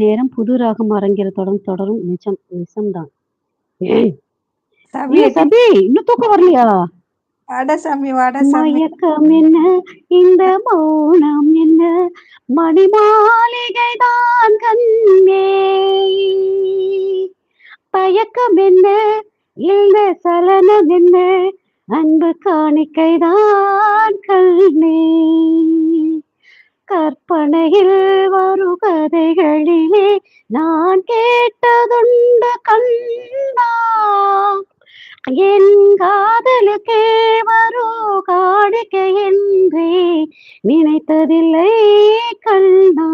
நேரம் புது ராகம் அரங்கேறத்துடன் தொடரும் நிஜம்தான். சாமி ஏய் சபி, இன்னும் தூக்கம் வரலையா? வாடா சாமி வாடா சாமி. மயக்கம் என்ன, இந்த மௌனம் என்ன, மணி மாளிகைதான் கண்ணே. தயக்கம் என்ன, இந்த சலனம் என்ன, அன்பு காணிக்கைதான் கண்ணே. கற்பனையில் வரும் கதைகளிலே நான் கேட்டதுண்டு கண்ணா. என் காதலுக்கே வரும் காணிக்கை என்றே நினைத்ததில்லை கண்ணா.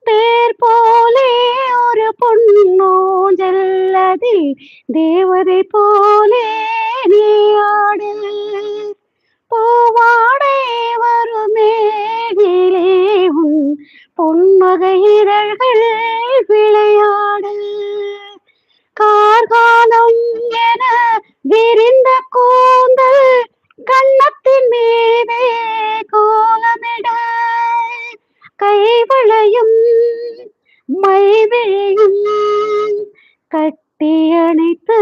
தேர் போலே ஒரு பொன்னோஞ்சல் அதில் தேவதை போலே நீ ஆடு. பூவாடை வரும் மேலே உன் பொன்மகை இதழ்கள் விளையாடு. கார்காலம் என விரிந்த கூந்தல் கன்னத்தின் மீதே கோலமிட. கைவளையும் மைவிழியும் கட்டி அணைத்து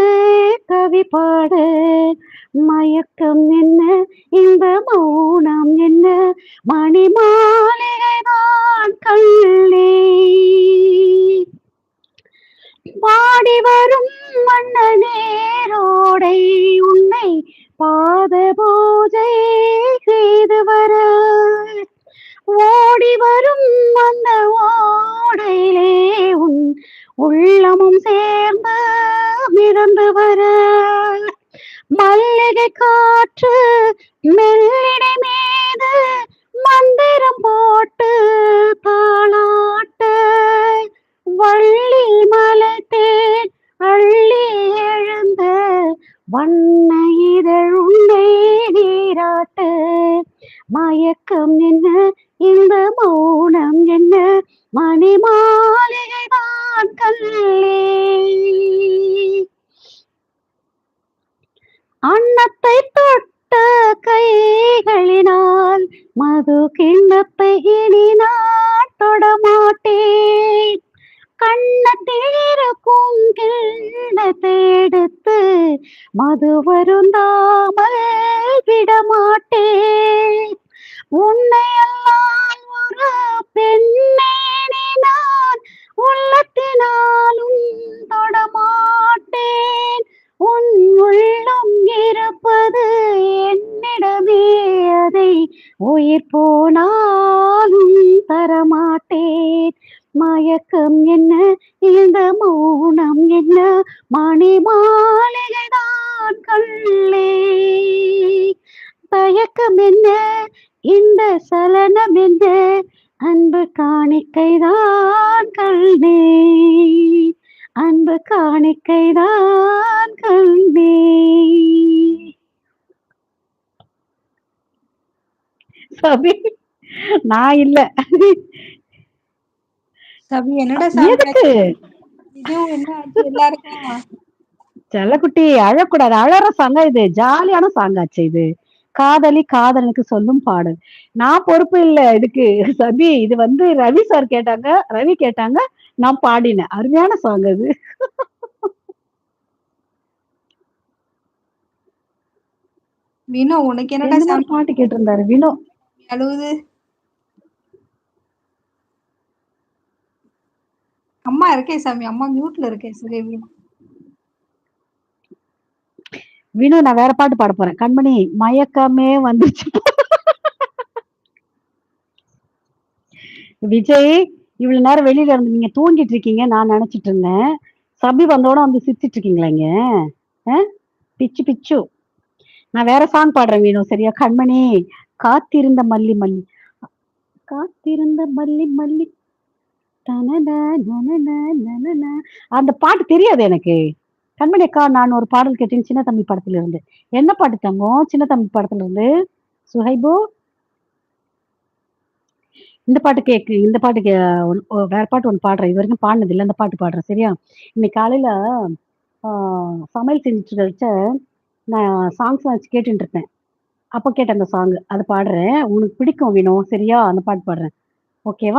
கவி பாட. மயக்கம் என்ன, இந்த மௌனம் என்ன, மணி மாளிகைதான் கண்ணே. பாடி வரும் வண்ண நேரோடை உன்னை பாத பூஜை செய்து வர. ஓடி வரும் அந்த ஓடையிலே உன் உள்ளமும் சேர்ந்து மிதந்து வர. மல்லிகை காற்று மெல்லிடை மீது மந்திரம் போட்டு தாளாட்ட. வள்ளி மலத்தேன் அள்ளி எழுந்த வண்ண இதழ் உண்டை நீராட்ட. மயக்கம் என்ன, இந்த மௌனம் என்ன, மணி மாளிகைதான் கண்ணே. அன்னத்தை தொட்ட கைகளினால் மது கிண்ணத்தை இனி நான் தொடமாட்டேன். கண்ணத்தில் இருக்கும் கிண்ணத்தை எடுத்து மது வருந்தாமல் விடமாட்டேன். உன்னை எல்லாம் ஒரு பெண்ணை நான் உள்ளத்தினாலும் தொடமாட்டேன். உன் உள்ளம் இருப்பது என்னிடமே, அதை உயிர் போனாலும் தரமாட்டேன். மயக்கம் என்ன, இந்த மௌனம் என்ன, மணி மாளிகைதான் கண்ணே. தயக்கம் என்ன, இந்த சலனம் என்ன, அன்பு காணிக்கைதான் கண்ணே. அன்பு காணிக்கைதான் கண்ணே. சபி, நான் இல்ல. சாமி என்னடா சாமி எதுக்கு இதுவும் என்ன ஆச்சு எல்லாருக்கும்? செல்லக்குட்டி அழக்கூடாது. அழற சாங்கா இது, ஜாலியான சாங்காச்சு இது. காதலி காதலனுக்கு சொல்லும் பாடல். நான் பொறுப்பு இல்ல இதுக்கு சபி. இது வந்து ரவி சார் கேட்டாங்க, ரவி கேட்டாங்க, நான் பாடினேன். அருமையான சாங் அது. வினோ உனக்கு என்னடா என்ன சாமி பாட்டு கேட்டிருந்தாரு வினோ. அழுவுது? அம்மா இருக்கே சாமி, அம்மா மியூட்ல இருக்கேன் சுரேவி. வினோ, நான் வேற பாட்டு பாட போறேன். கண்மணி மயக்கமே வந்துச்சு. விஜய், இவ்வளவு நேரம் வெளியில இருந்து நீங்க தூங்கிட்டு இருக்கீங்க நான் நினைச்சிட்டு இருந்தேன். சபி வந்தோட வந்து சிரிச்சிட்டு இருக்கீங்களா இங்க? பிச்சு பிச்சு. நான் வேற சாங் பாடுறேன் வீணு, சரியா? கண்மணி, காத்திருந்த மல்லி மல்லி, காத்திருந்த மல்லி மல்லி அந்த பாட்டு தெரியாது எனக்கு. கண்மணி அக்கா, நான் ஒரு பாடல் கேட்டேன் சின்ன தம்பி படத்துல இருந்து. என்ன பாட்டு தங்கம்? சின்ன தம்பி படத்துல இருந்து. சுஹைபு, இந்த பாட்டு கேக்கு, இந்த பாட்டு வேற பாட்டு ஒன்று பாடுறேன். இது வரைக்கும் பாடினது இல்லை, அந்த பாட்டு பாடுறேன், சரியா? இன்னைக்கு காலையில சமையல் செஞ்சுட்டு வச்ச நான் சாங்ஸ் வச்சு கேட்டுட்டு இருப்பேன். அப்ப கேட்ட அந்த சாங், அது பாடுறேன். உனக்கு பிடிக்கும் வேணும், சரியா? அந்த பாட்டு பாடுறேன், ஓகேவா?